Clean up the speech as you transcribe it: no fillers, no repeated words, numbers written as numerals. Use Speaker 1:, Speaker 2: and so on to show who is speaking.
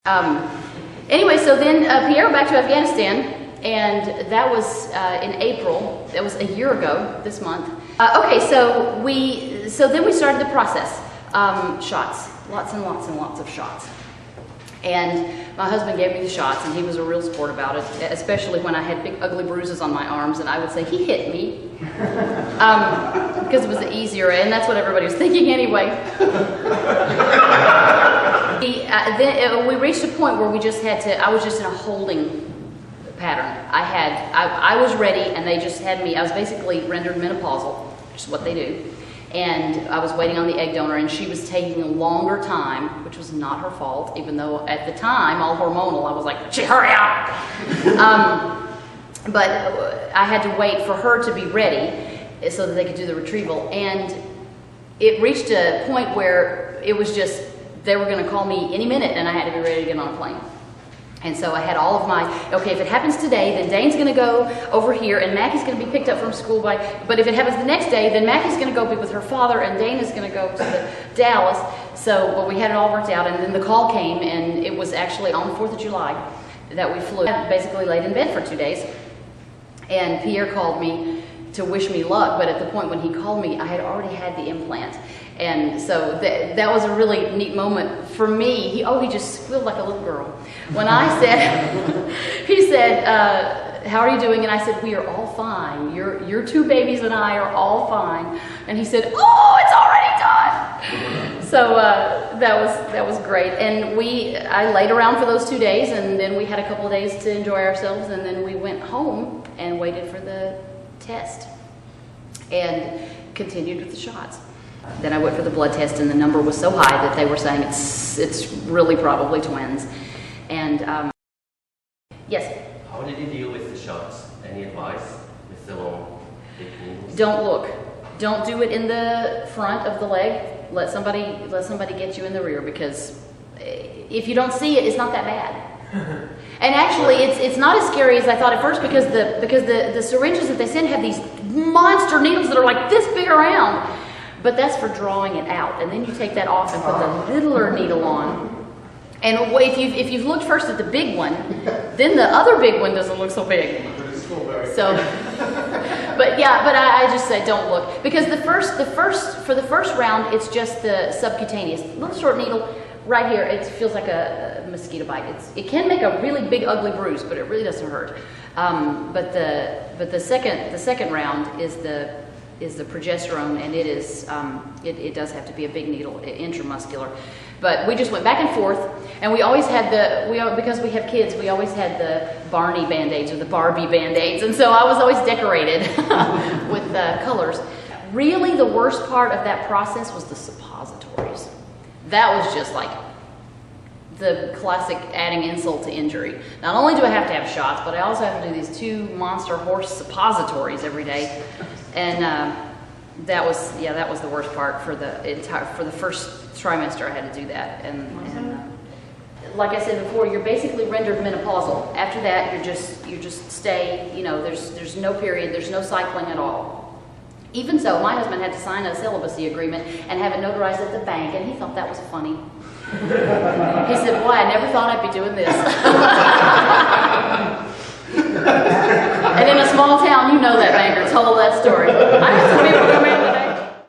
Speaker 1: Anyway, so then Pierre went back to Afghanistan, and that was in April. That was a year ago this month. Okay, so then we started the process. Shots, lots and lots and lots of shots. And my husband gave me the shots, and he was a real sport about it, especially when I had big ugly bruises on my arms, and I would say, he hit me. Because it was easier, and that's what everybody was thinking anyway. Then we reached a point where we just had to, I was just in a holding pattern. I was ready, and they just had me, I was basically rendered menopausal, which is what they do. And I was waiting on the egg donor, and she was taking a longer time, which was not her fault, even though at the time, all hormonal, I was like, hurry up! But I had to wait for her to be ready so that they could do the retrieval. And it reached a point where it was just, they were going to call me any minute, and I had to be ready to get on a plane. And so I had all of my, okay, if it happens today, then Dane's going to go over here, and Mackie's going to be picked up from school but if it happens the next day, then Mackie's going to go be with her father, and Dane is going to go to Dallas. So, well, we had it all worked out, and then the call came, and it was actually on the 4th of July that we flew. I basically laid in bed for 2 days, and Pierre called me to wish me luck, but at the point when he called me, I had already had the implant. And so that was a really neat moment for me. He just squealed like a little girl. When I said, he said, how are you doing? And I said, we are all fine. Your 2 babies and I are all fine. And he said, oh, it's already done. So that was great. And I laid around for those 2 days, and then we had a couple of days to enjoy ourselves, and then we went home and waited for the test and continued with the shots. Then I went for the blood test, and the number was so high that they were saying it's really probably twins. And yes?
Speaker 2: How did you deal with the shots? Any advice with the long, big needles?
Speaker 1: Don't look. Don't do it in the front of the leg. Let somebody get you in the rear, because if you don't see it, it's not that bad. And actually, it's not as scary as I thought at first, because the syringes that they send have these monster needles that are like this big around. But that's for drawing it out, and then you take that off and put the littler needle on. And if you've looked first at the big one, then the other big one doesn't look so big.
Speaker 3: But it's still very
Speaker 1: so, but I just say don't look, because for the first round, it's just the subcutaneous little short needle right here. It feels like a mosquito bite. It can make a really big ugly bruise, but it really doesn't hurt. But the second round is the progesterone, and it is it does have to be a big needle, intramuscular. But we just went back and forth, and we always had because we have kids, we always had the Barney Band-Aids or the Barbie Band-Aids, and so I was always decorated with colors. Really, the worst part of that process was the suppositories. That was just like the classic adding insult to injury. Not only do I have to have shots, but I also have to do these 2 monster horse suppositories every day. And that was the worst part for the first trimester. I had to do that, and like I said before, you're basically rendered menopausal. After that, you just stay. There's no period, there's no cycling at all. Even so, my husband had to sign a celibacy agreement and have it notarized at the bank, and he thought that was funny. He said, "Boy, I never thought I'd be doing this." And in a small town, you know that banker told that story. I just want people to